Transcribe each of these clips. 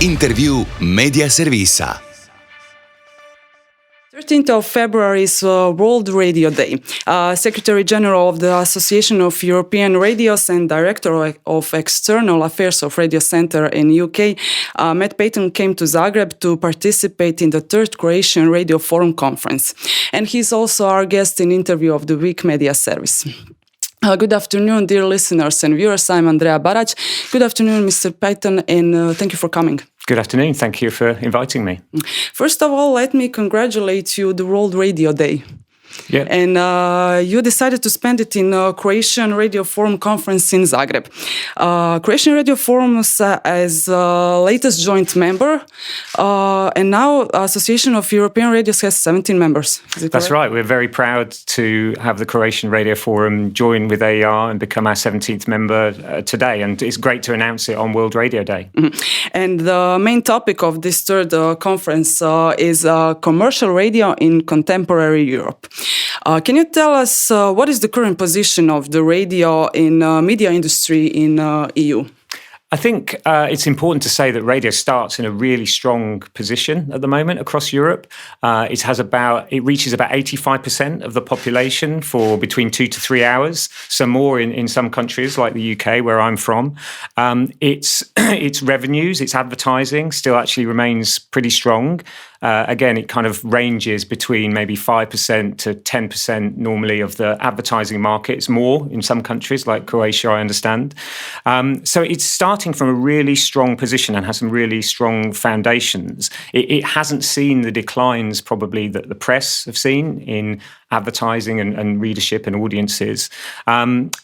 Intervju Media Servisa. 13th of February is World Radio Day. Secretary General of the Association of European Radios and Director of External Affairs of Radio Centra in UK, Payton, came to Zagreb to participate in the third Croatian Radio Forum Conference. And he's also our guest in Intervju of the Week Media Service. Good afternoon, dear listeners and viewers. I'm Andrea Barać. Good afternoon, Mr. Payton, and thank you for coming. Good afternoon. Thank you for inviting me. First of all, let me congratulate you the World Radio Day. Yeah. And you decided to spend it in a Croatian Radio Forum Conference in Zagreb. Croatian Radio Forum as latest joint member, and now Association of European Radios has 17 members. Is it That's correct? right. We're very proud to have the Croatian Radio Forum join with AR and become our 17th member today. And it's great to announce it on World Radio Day. Mm-hmm. And the main topic of this third conference is commercial radio in contemporary Europe. Can you tell us what is the current position of the radio in media industry in EU? I think it's important to say that radio starts in a really strong position at the moment across Europe. It reaches about 85% of the population for between 2 to 3 hours, so more in some countries like the UK, where I'm from. Its revenues, its advertising still actually remains pretty strong. Again, it kind of ranges between maybe 5% to 10% normally of the advertising market. It's more in some countries like Croatia, I understand. So it's starting from a really strong position and has some really strong foundations. It hasn't seen the declines probably that the press have seen in advertising and readership and audiences. And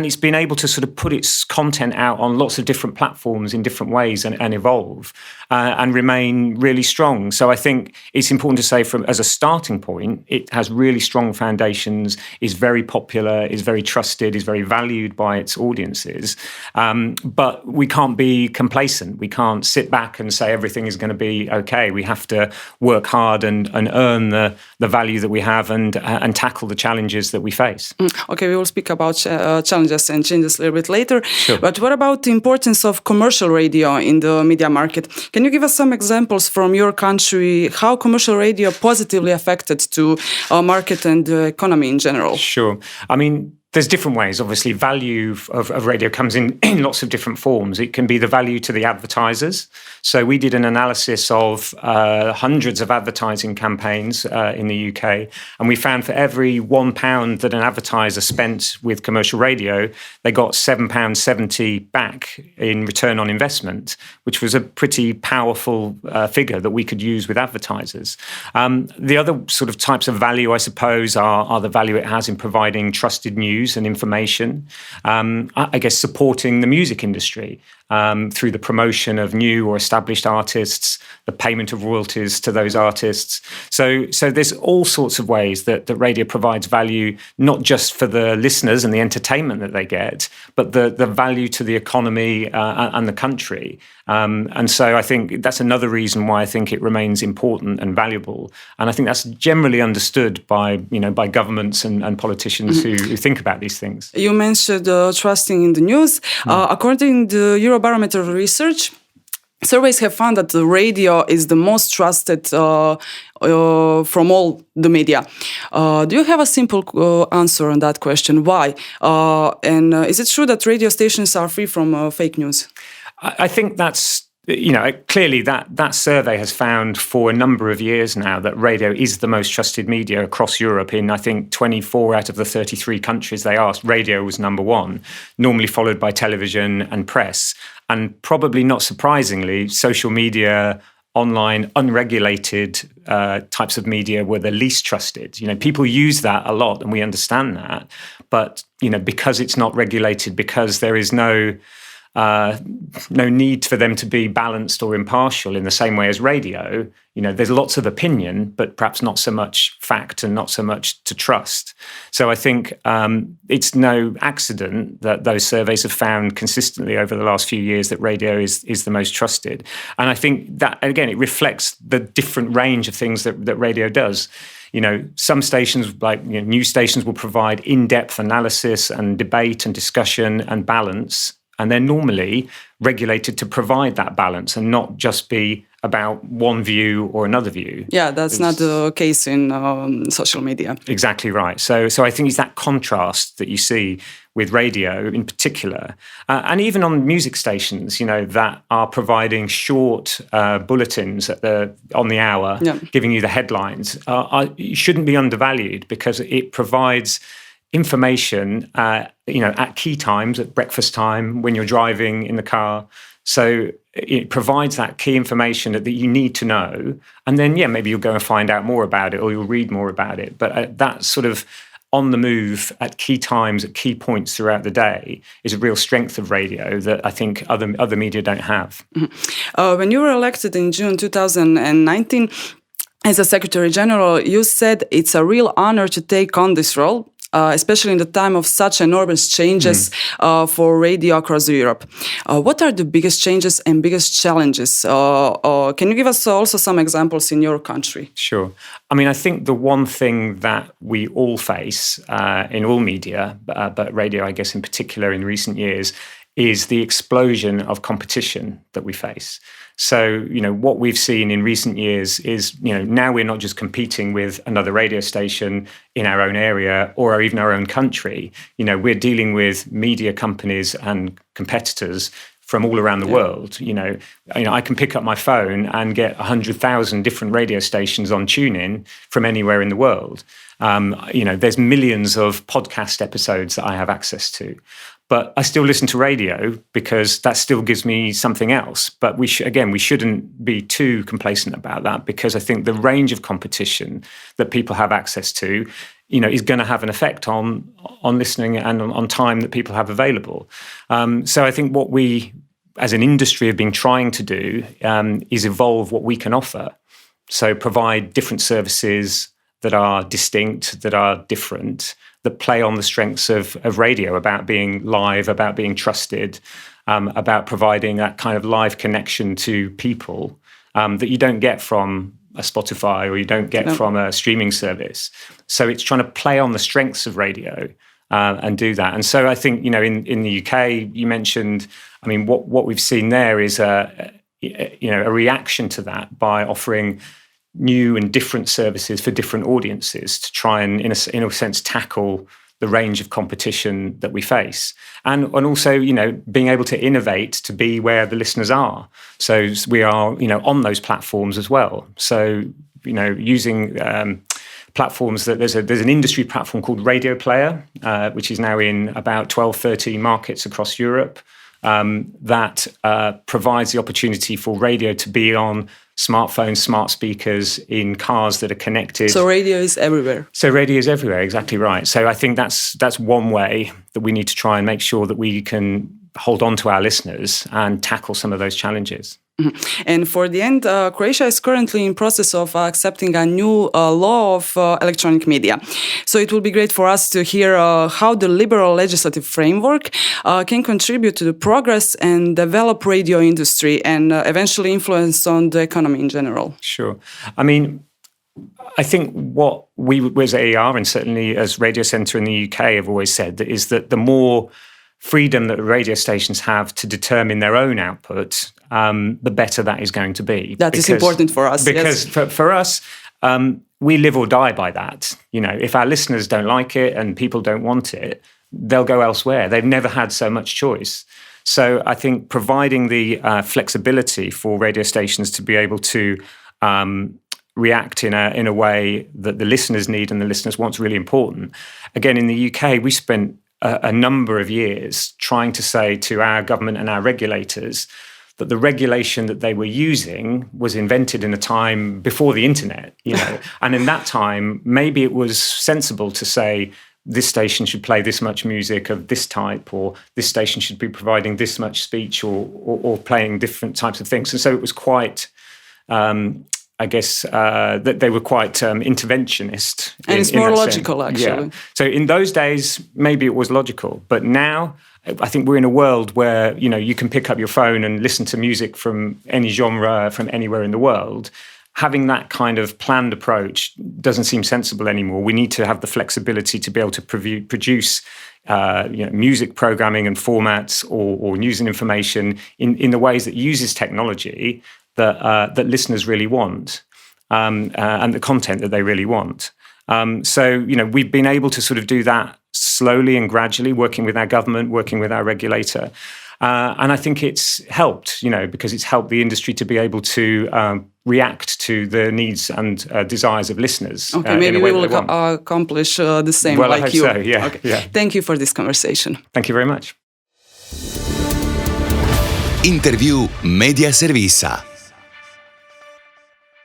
it's been able to sort of put its content out on lots of different platforms in different ways and evolve and remain really strong. So I think it's important to say as a starting point, it has really strong foundations, is very popular, is very trusted, is very valued by its audiences. But we can't be complacent. We can't sit back and say everything is going to be okay. We have to work hard and earn the value that we have and tackle the challenges that we face. Okay, we will speak about challenges and changes a little bit later. Sure. But what about the importance of commercial radio in the media market? Can you give us some examples from your country, how commercial radio positively affected to our market and the economy in general? Sure. I mean, there's different ways. Obviously, value of radio comes in lots of different forms. It can be the value to the advertisers. So we did an analysis of hundreds of advertising campaigns in the UK, and we found for every £1 that an advertiser spent with commercial radio, they got £7.70 back in return on investment, which was a pretty powerful figure that we could use with advertisers. The other sort of types of value, I suppose, are the value it has in providing trusted news and information, I guess supporting the music industry through the promotion of new or established artists, the payment of royalties to those artists. So there's all sorts of ways that radio provides value, not just for the listeners and the entertainment that they get, but the value to the economy and the country. And so I think that's another reason why I think it remains important and valuable. And I think that's generally understood by governments and politicians who think about these things. You mentioned trusting in the news. According to Eurobarometer research, surveys have found that the radio is the most trusted from all the media. Do you have a simple answer on that question? Why? And is it true that radio stations are free from fake news? I think that's, clearly that survey has found for a number of years now that radio is the most trusted media across Europe. In, I think, 24 out of the 33 countries they asked, radio was number one, normally followed by television and press. And probably not surprisingly, social media, online, unregulated types of media were the least trusted. People use that a lot, and we understand that. But, because it's not regulated, because there is no need for them to be balanced or impartial in the same way as radio. There's lots of opinion, but perhaps not so much fact and not so much to trust. So I think it's no accident that those surveys have found consistently over the last few years that radio is the most trusted. And I think that, again, it reflects the different range of things that radio does. Some stations, like news stations, will provide in-depth analysis and debate and discussion and balance And they're normally regulated to provide that balance and not just be about one view or another view. Yeah, that's not the case in social media. Exactly right. So I think it's that contrast that you see with radio in particular, and even on music stations, that are providing short bulletins on the hour, giving you the headlines. It shouldn't be undervalued because it provides information, at key times, at breakfast time, when you're driving in the car. So it provides that key information that you need to know. And then, maybe you'll go and find out more about it or you'll read more about it. But that sort of on the move at key times, at key points throughout the day is a real strength of radio that I think other media don't have. Mm-hmm. When you were elected in June 2019 as a Secretary General, you said it's a real honor to take on this role. Especially in the time of such enormous changes for radio across Europe. What are the biggest changes and biggest challenges? Can you give us also some examples in your country? Sure. I mean, I think the one thing that we all face in all media, but radio, I guess in particular in recent years, is the explosion of competition that we face. So, what we've seen in recent years is, now we're not just competing with another radio station in our own area or even our own country. We're dealing with media companies and competitors from all around the world. I can pick up my phone and get 100,000 different radio stations on TuneIn from anywhere in the world. There's millions of podcast episodes that I have access to. But I still listen to radio because that still gives me something else. But we shouldn't be too complacent about that because I think the range of competition that people have access to, is going to have an effect on listening and on time that people have available. So I think what we, as an industry, have been trying to do is evolve what we can offer. So provide different services that are distinct, that are different, that play on the strengths of radio, about being live, about being trusted, about providing that kind of live connection to people that you don't get from a Spotify or you don't get from a streaming service. So it's trying to play on the strengths of radio and do that. And so I think, in the UK, you mentioned, I mean, what we've seen there is a reaction to that by offering new and different services for different audiences to try and, in a sense, tackle the range of competition that we face. And also, being able to innovate to be where the listeners are. So we are, on those platforms as well. So, using platforms that there's an industry platform called Radio Player, which is now in about 12, 13 markets across Europe, that provides the opportunity for radio to be on smartphones, smart speakers, in cars that are connected. So radio is everywhere. So radio is everywhere, exactly right. So I think that's one way that we need to try and make sure that we can hold on to our listeners and tackle some of those challenges. Mm-hmm. And for the end, Croatia is currently in process of accepting a new law of electronic media. So it will be great for us to hear how the liberal legislative framework can contribute to the progress and develop radio industry and eventually influence on the economy in general. Sure. I mean, I think what we as AER and certainly as Radio Centra in the UK have always said is that the more freedom that radio stations have to determine their own output, the better that is going to be. That is important for us. Because for us, we live or die by that. If our listeners don't like it and people don't want it, they'll go elsewhere. They've never had so much choice. So I think providing the flexibility for radio stations to be able to react in a way that the listeners need and the listeners want is really important. Again, in the UK, we spent a number of years trying to say to our government and our regulators that the regulation that they were using was invented in a time before the internet, and in that time, maybe it was sensible to say this station should play this much music of this type, or this station should be providing this much speech or playing different types of things. And so it was quite, that they were quite interventionist. And it's more logical, actually. Yeah. So in those days, maybe it was logical. But now, I think we're in a world where, you can pick up your phone and listen to music from any genre, from anywhere in the world. having that kind of planned approach doesn't seem sensible anymore. We need to have the flexibility to be able to produce music programming and formats or news and information in the ways that uses technology that listeners really want, and the content that they really want. So we've been able to sort of do that slowly and gradually, working with our government, working with our regulator. And I think it's helped, because it's helped the industry to be able to react to the needs and desires of listeners. Okay, maybe we will accomplish the same well, like I hope you. So, yeah, okay. Yeah. Thank you for this conversation. Thank you very much. Intervju Media Servisa.